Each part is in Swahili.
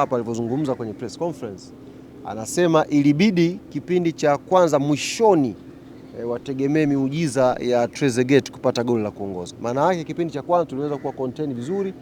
hapa alivyozungumza kwenye press conference, anasema ilibidi kipindi cha kwanza mwishoni wategemee miujiza ya Trezeguet kupata goli la kuongoza. Maana yake kipindi cha kwanza tuliweza kuwa contain vizuri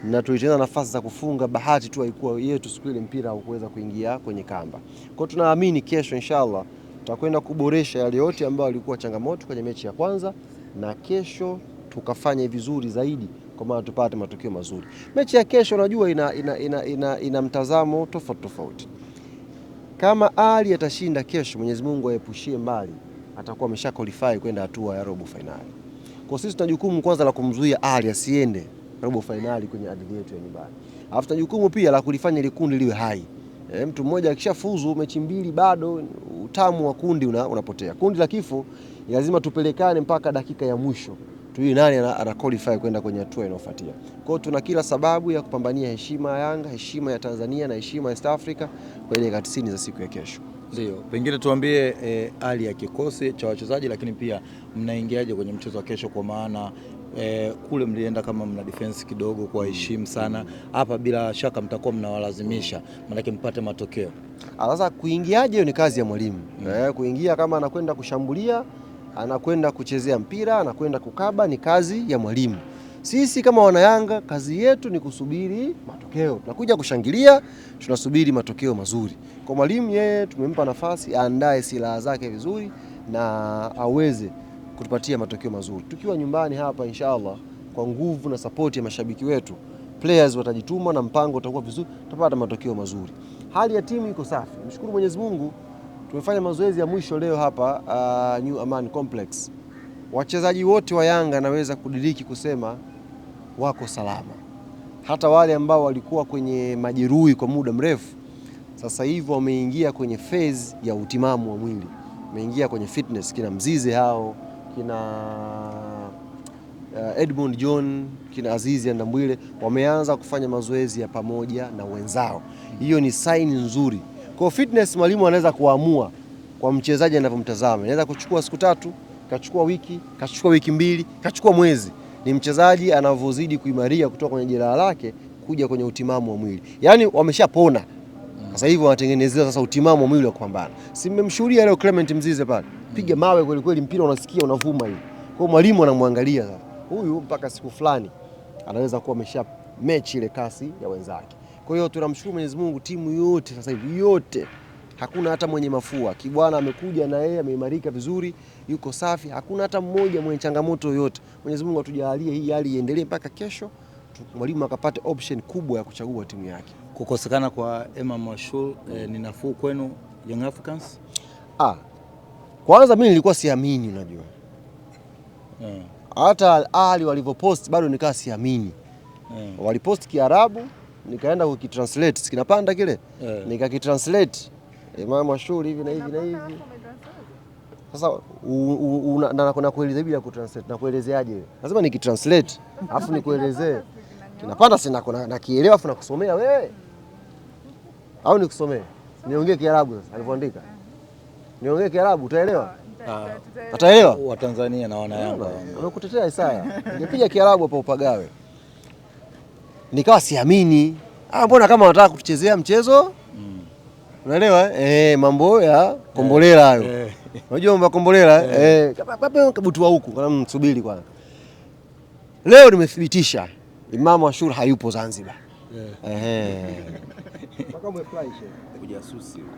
na tulitengeneza nafasi za kufunga, bahati tu haikuwa yetu siku ile, mpira haukuweza kuingia kwenye kamba. Kwa hiyo tunaamini kesho inshallah tutakwenda kuboresha yale yote ambayo yalikuwa changamoto kwenye mechi ya kwanza, na kesho tukafanya vizuri zaidi kwa maana tupate matokeo mazuri. Mechi ya kesho unajua ina mtazamo tofauti. Kama Ali atashinda kesho, Mwenyezi Mungu aepushie mbali, atakuwa amesha qualify kwenda hatua ya robo finali. Kwa sisi tuna jukumu kwanza la kumzuia Ali asiende robo finali kwenye ardhi yetu ya nyumbani. Alafu tuna jukumu pia la kulifanya ile kundi liwe hai. Mtu mmoja akishafuzu mechi mbili bado utamu wa kundi unapotea. Kundi la kifo lazima tupelekane mpaka dakika ya mwisho. Tujue nani ana qualify kwenda kwenye hatua inayofuatia. Kwa hiyo tuna kila sababu ya kupambania heshima ya Yanga, heshima ya Tanzania na heshima ya East Africa kwa ile 90 za siku ya kesho. Ndio, pengine tuambie hali ya kikosi cha wachezaji, lakini pia mnaingiaje kwenye mchezo wa kesho, kwa maana kule mlienda kama mna defense kidogo kwa heshima sana. Hapa bila shaka mtakuwa mnawalazimisha maana mpate matokeo. Sasa kuingiaje ni kazi ya mwalimu. Kuingia kama anakwenda kushambulia, anakwenda kuchezea mpira, anakwenda kukaba, ni kazi ya mwalimu. Sisi kama wanayanga kazi yetu ni kusubiri matokeo. Tunakuja kushangilia, tunasubiri matokeo mazuri. Kwa mwalimu yeye tumempa nafasi aandae silaha zake vizuri na aweze kutupatia matokeo mazuri. Tukiwa nyumbani hapa inshallah kwa nguvu na support ya mashabiki wetu, players watajituma na mpango utakuwa vizuri, tutapata matokeo mazuri. Hali ya timu iko safi. Mshukuru Mwenyezi Mungu, tumefanya mazoezi ya mwisho leo hapa New Aman Complex. Wachezaji wote wa Yanga naweza kudiriki kusema wako salama. Hata wale ambao walikuwa kwenye majeruhi kwa muda mrefu sasa hivi wameingia kwenye phase ya utimamu wa mwili. Wameingia kwenye fitness, kina Mzize hao, kina Edmund John, kina Azizi Ndambwile wameanza kufanya mazoezi ya pamoja na wenzao. Hiyo ni sign nzuri. Kwa fitness mwalimu anaweza kuamua kwa mchezaji anavyomtazama. Anaweza kuchukua siku 3, kachukua wiki, kachukua wiki 2, kachukua mwezi. Ni mchezaji anavyozidi kuimaria kutoka kwenye jeraha lake kuja kwenye utimamu wa mwili. Yaani wameshapona. Sasa hivi wanatengenezea sasa utimamu wa mwili wa kupambana. Si mmemshuhudia leo Clement Mzize pale. Piga mawe kweli kweli, mpira unasikia unavuma hivi. Kwa mwalimu anamwangalia sasa. Huyu mpaka siku fulani anaweza kuwa amesha match ile kasi ya wenzake. Kwa hiyo tunamshukuru Mwenyezi Mungu, timu yote sasa hivi yote hakuna hata mwenye mafua. Kibwana amekuja na yeye ameimarika vizuri, yuko safi, hakuna hata mmoja mwenye changamoto yoyote. Mwenyezi Mungu atujalie hii hali iendelee mpaka kesho, mwalimu akapate option kubwa ya kuchagua timu yake. Kukosekana kwa Emma Mashul ni nafuu kwenu Young Africans? Kwanza mimi nilikuwa siamini, unajua. Hata Ali walivyopost bado nikaa siamini. Walipost Kiarabu, nikaenda kukitranslate, kinapanda kile. Nikakitranslate. Emma Mashul hivi na hivi na hivi. Sasa na kuelezea bila kutranslate, na kuelezeaje? Lazima nikitranslate, alafu nikuelezee. Kinapanda sina na kielewa afu nakusomea wewe. Au nikusomee? Niongee Kiarabu sasa alivyoandika. Niongee Kiarabu utaelewa? Ataelewa? Wa Tanzania na wana Yanga. Unakutetea Isaya. Ningepiga Kiarabu hapo upagawe. Nikawa siamini. Mbona kama wanataka kutuchezea mchezo? Unaelewa? Mambo ya kombolela hayo. Unajua mambo ya kombolela? Kabutua huku, kana msubiri kwanza. Leo nimethibitisha Imam Ashur hayupo Zanzibar.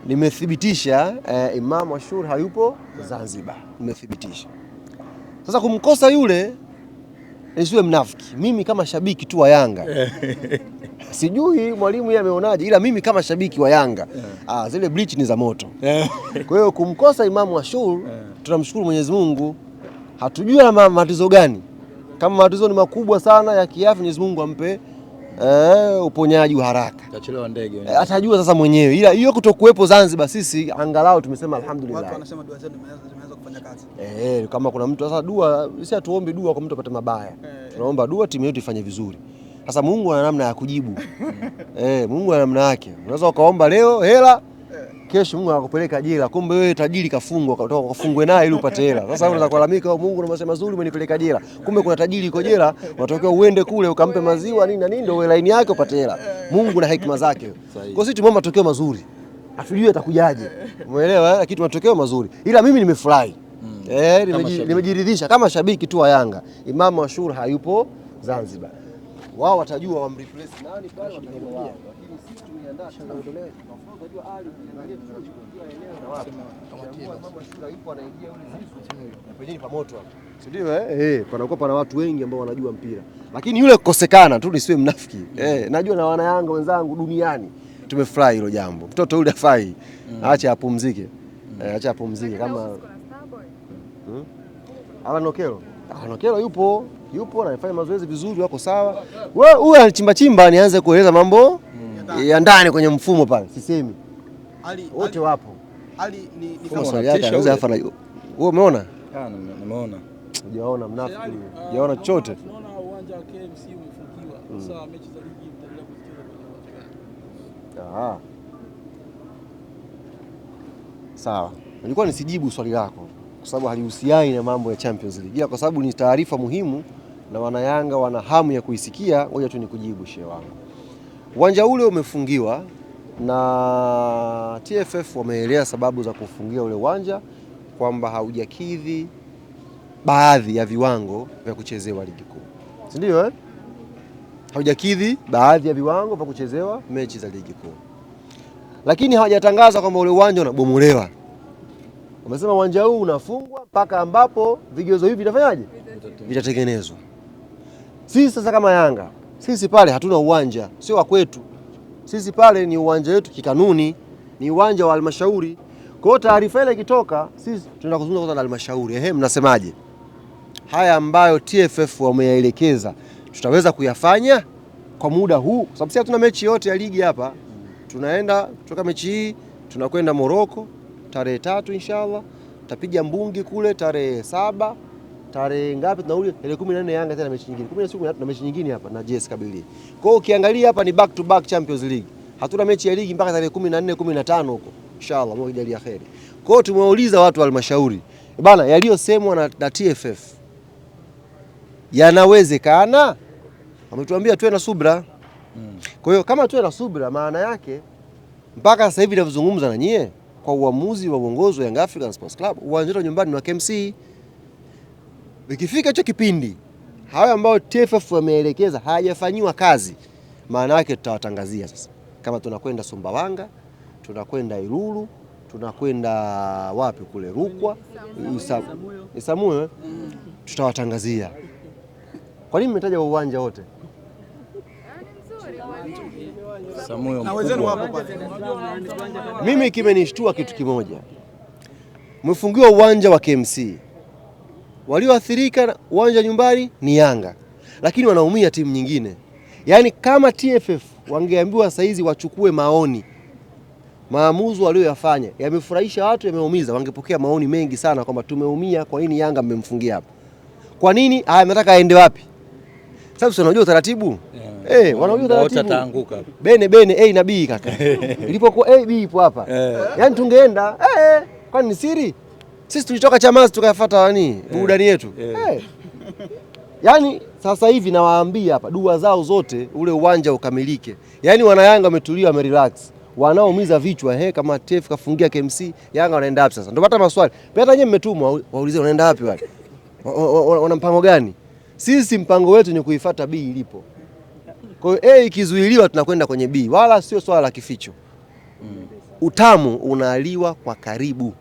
Nimethibitisha Imam Ashur hayupo Zanzibar. Nimethibitisha. Sasa kumkosa yule nisiwe mnafiki. Mimi kama shabiki tu wa Yanga. Sijui mwalimu yeye ameonaje, ila mimi kama shabiki wa Yanga zile bleach ni za moto. Kwa hiyo kumkosa Imam Ashur tunamshukuru Mwenyezi Mungu. Hatujui na matatizo gani. Kama matatizo ni makubwa sana ya kiafya, Mwenyezi Mungu ampe uponyaji wa haraka. Atachelewa ndege. Atajua sasa mwenyewe. Ila hiyo kutokuwepo Zanzibar sisi angalau tumesema alhamdulillah. Watu wanasema dua zetu zimeanza kufanya kazi. Kama kuna mtu sasa dua, sisi hatuombe dua kwa mtu apate mabaya. Tunaomba dua timu yetu ifanye vizuri. Sasa Mungu ana namna ya kujibu. Mungu ana namna yake. Unaweza ukaomba leo hela, kesho Mungu anakupeleka jela, kumbe wewe tajiri kafungwa, kutoka kufungwe naye ili upate hela. Sasa unaweza kulalamika Mungu na masema mazuri umenipeleka jela, kumbe kuna tajiri yuko jela, unatokea uende kule ukampe maziwa nini na nini ndio wewe line yake upate hela. Mungu na hekima zake. Kwa sisi tumeomba matokeo mazuri, hatujui atakujaje, umeelewa? Lakini matokeo mazuri, ila mimi nimefurahi. Nimejiridhisha kama shabiki tu wa Yanga. Imam Ashur hayupo Zanzibar, wao watajua wamreplace nani pale, watajua wao, lakini sisi tumeandaa tunaendelea. Unajua Ali ukiangalia tunachokuja eneo na wapi Imam Ashur yupo anaingia ule zisu penyewe pa moto hapo, si ndio? Panakuwa pana watu wengi ambao wanajua mpira, lakini yule kukosekana tu, nisiwe mnafiki. Najua na wana Yanga wenzangu duniani tumefurahi hilo jambo. Mtoto yule afai, acha apumzike, acha apumzike kama Alan Okello yupo anafanya mazoezi vizuri, wako sawa. Wewe huyu anachimba chimba, nianze kueleza mambo ya ndani kwenye mfumo pale, sisemi wote wapo. Ali ni kama swali yake anaweza afa na wewe umeona? Nimeona. Hujaona mnafiki, hujaona chochote. Tunaona uwanja wa KMC umefungiwa. Sasa mechi za ligi mtaendelea kuzicheza kwenye uwanja gani? Sawa. Nilikuwa nisijibu swali lako kwa sababu halihusiani na mambo ya Champions League. Kwa sababu ni taarifa muhimu na wana Yanga wana hamu ya kuisikia, ngoja tu nikujibu shehe wangu. Uwanja ule umefungiwa na TFF wameeleza sababu za kufungia ule uwanja kwamba haujakidhi baadhi ya viwango vya kuchezewa ligi kuu. Si ndio? Haujakidhi baadhi ya viwango vya kuchezewa mechi za ligi kuu. Lakini hawajatangaza kwamba ule uwanja unabomolewa. Wamesema uwanja huu unafungwa mpaka ambapo vigezo hivi vitafanyaje? Vitatengenezwa. Sisi sasa kama Yanga, sisi pale hatuna uwanja, sio wa kwetu. Sisi pale ni uwanja wetu kikanuni, ni uwanja wa halmashauri. Kwa hiyo taarifa ile ikitoka, sisi tunaenda kuzungumza kwanza na halmashauri. Mnasemaje? Haya ambayo TFF wameyaelekeza, tutaweza kuyafanya kwa muda huu? Kwa sababu sisi hatuna mechi yote ya ligi hapa. Tunaenda kutoka mechi hii, tunakwenda Morocco tarehe 3 inshallah, tapiga mbungi kule tarehe 7, tarehe ngapi tunarudi? Tarehe 14 Yanga tena mechi nyingine. 10 siku na mechi nyingine hapa na JS Kabylie. Kwa hiyo ukiangalia hapa ni back to back Champions League. Hatuna mechi ya ligi mpaka tarehe 14, 15 huko. Inshallah Mungu ajalie kheri. Kwa hiyo tumewauliza watu wa halmashauri, bana, yaliyosemwa na TFF yanawezekana? Wametuambia tuwe na subira. Kwa hiyo kama tuwe na subira, maana yake mpaka sasa hivi ninavyozungumza na nyie, kwa uamuzi wa uongozi wa Young African Sports Club, uwanja wetu nyumbani wa KMC. Ikifika hicho kipindi hayo ambayo TFF wameelekeza hayajafanyiwa kazi, maana yake tutawatangazia sasa. Kama tunakwenda Sumbawanga, tunakwenda Ilulu, tunakwenda wapi kule Rukwa, Isamuyo, tutawatangazia. Kwa nini mmetaja uwanja wote? Mimi kimenishtua kitu kimoja. Mmefungiwa uwanja wa KMC. Walioathirika uwanja nyumbani ni Yanga, lakini wanaumia timu nyingine. Yaani kama TFF wangeambiwa saizi wachukue maoni, maamuzi walioyafanya yamefurahisha watu, yameumiza, wangepokea maoni mengi sana kwamba tumeumia, kwa nini Yanga mmemfungia hapa? Kwa nini? Mnataka aende wapi? Sababu si unajua utaratibu? Wanajua utaratibu. Ataanguka. Bene A na B kaka. Ilipokuwa A B ipo hapa. Yaani tungeenda kwani ni siri? Sisi tulitoka Chamazi tukafuata burudani yetu. Yaani sasa hivi nawaambia hapa, dua zao zote ule uwanja ukamilike. Yaani wana Yanga wametulia, wamerelax. Wanaoumiza vichwa kama TFF kafungia KMC, Yanga wanaenda wapi sasa? Ndio pata maswali. Hata nyinyi mmetumwa waulize wanaenda wapi wale? Wana mpango gani? Sisi mpango wetu ni kuifuata B ilipo. Kwa hiyo A ikizuiliwa tunakwenda kwenye B, wala sio swala la kificho. Utamu unaliwa kwa karibu.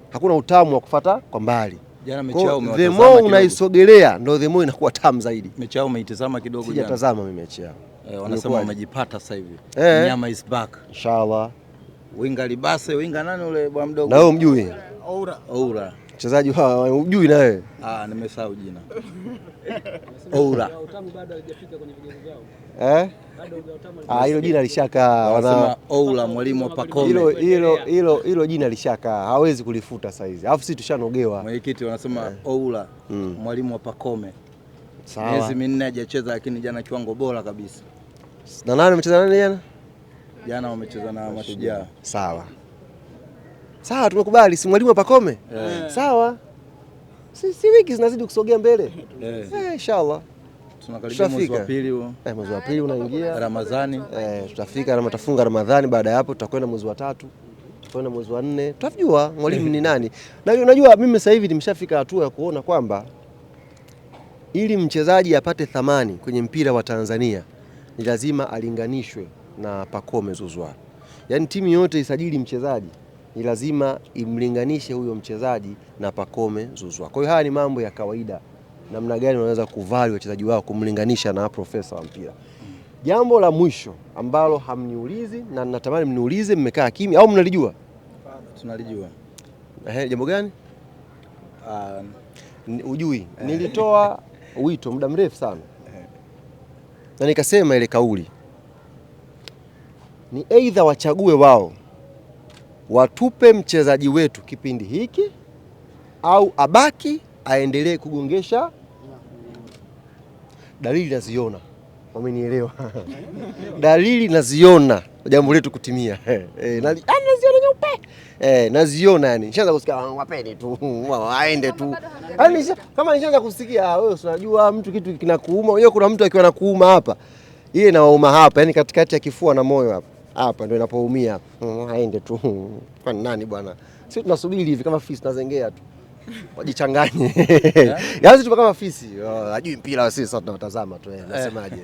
Hakuna utamu wa kufuata kwa mbali. Jana mechi yao the more unaisogelea ndio the more inakuwa tamu zaidi. Mechi yao umeitazama kidogo jana? Sijatazama mimi mechi yao. Wanasema wamejipata sasa hivi. Nyama is back. Inshallah. Winga Libase, winga nani ule bwana mdogo? Na wewe mjui? Oura. Mchezaji wao mjui na wewe? Nimesahau jina. Oura. Utamu bado hajafika kwenye vigezo vyao. Hilo jina lishakaa. Wanasema Oura mwalimu wa Pacome. Hilo jina lishakaa. Hawezi kulifuta sasa hizi. Alafu sisi tushanogewa. Mwenyekiti wanasema Oura mwalimu wa Pacome. Sawa. Miezi 4 hajacheza, lakini jana kiwango bora kabisa. Na nani amecheza nani jana? Jana wamecheza na Mashujaa. Sawa. Sawa, tumekubali, si mwalimu Pacome. Sawa, si wiki zinazidi kusogea mbele. Inshallah tunakaribia mwezi wa pili huo. Mwezi wa pili unaingia Ramadhani. Tutafika na tutafunga Ramadhani, baada ya hapo tutakwenda mwezi wa 3, tutakwenda mwezi wa 4, tutajua mwalimu ni nani. Na unajua mimi sasa hivi nimeshafika hatua ya kuona kwamba ili mchezaji apate thamani kwenye mpira wa Tanzania ni lazima alinganishwe na Pacome Zouzoua. Yaani timu yote isajili mchezaji ni lazima imlinganishe huyo mchezaji na Pacome Zouzoua. Kwa hiyo haya ni mambo ya kawaida, namna gani wanaweza kuvali wachezaji wao kumlinganisha na profesa wa mpira. Jambo la mwisho ambalo hamniulizi na natamani mniulize, mmekaa kimya au mnalijua? Tunalijua. Jambo gani? Ujui. Nilitoa wito muda mrefu sana na nikasema ile kauli ni aidha wachague wao watupe mchezaji wetu kipindi hiki au abaki aendelee kugongesha. Dalili naziona, wamenielewa. Dalili naziona jambo letu kutimia. Naziona nyeupe. Naziona yani. Nishaanza kusikia wapeni tu, waende tu. Yaani kama nishaanza kusikia wewe unajua mtu kitu kinakuuma, wewe kuna mtu akiwa anakuuma hapa. Yeye inauma hapa, yani katikati ya kifua na moyo hapa. Hapa ndio inapoumia. Aende tu. Kwa nani bwana? Sisi tunasubiri hivi kama fisi tunazengea tu. Wajichanganye. Yaani tupo kama fisi. Hajui mpira sisi sasa tunatazama tu. Nasemaje?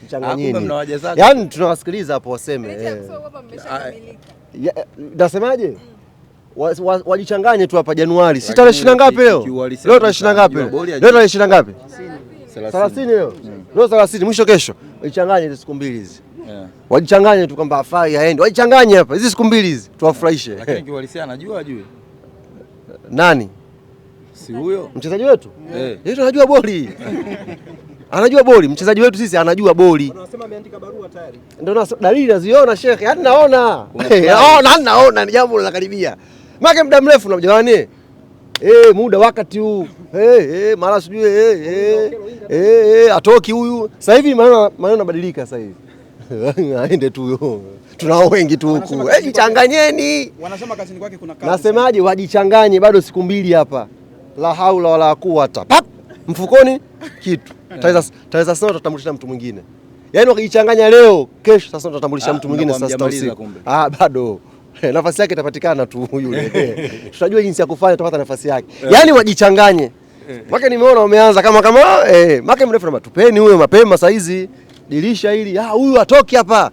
Mchanganyeni. Yaani tunawasikiliza hapo waseme. Nasemaje? Wajichanganye tu hapa Januari. Si tarehe 20 ngapi leo? Leo tarehe 20 ngapi? Leo tarehe 20 ngapi? 30 leo. Leo 30 mwisho kesho. Wajichanganye hizo siku mbili hizi. Wajichanganye tu kwamba afai aende. Wajichanganye hapa hizi siku mbili hizi tuwafurahishe. Lakini kiuhalisia anajua ajui. Nani? Si huyo mchezaji wetu? Yeye anajua boli. Anajua boli, mchezaji wetu sisi anajua boli. Wanasema ameandika barua tayari. Ndio dalili naziona Sheikh. Yaani naona. Naona ni jambo linakaribia. Maana muda mrefu na jamani. Muda wakati huu. Mara sijui atoki huyu. Sasa hivi maneno yanabadilika sasa hivi. Aende tu huyo. Tunao wengi tu huku. Jichanganyeni. Wanasema kazini kwake kuna kazi. Nasemaje, wajichanganye bado siku mbili hapa. La haula wala quwwata. Pap! Mfukoni kitu. Taweza sasa tutatambulisha mtu mwingine. Yaani wakijichanganya leo, kesho sasa tutatambulisha mtu mwingine sasa usiku. Bado. Nafasi yake itapatikana tu yule. Tutajua jinsi ya kufanya, tutapata nafasi yake. Yaani wajichanganye. Maka nimeona wameanza kama maka mrefu na tupeni huyo mapema saa hizi. Dirisha hili, huyu atoki hapa.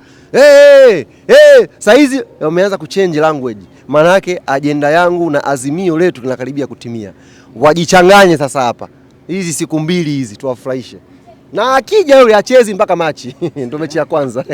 Saa hizi wameanza kuchange language. Maana yake ajenda yangu na azimio letu linakaribia kutimia. Wajichanganye sasa hapa. Hizi siku mbili hizi tuwafurahishe. Na akija yule achezi mpaka machi. Ndio mechi ya kwanza.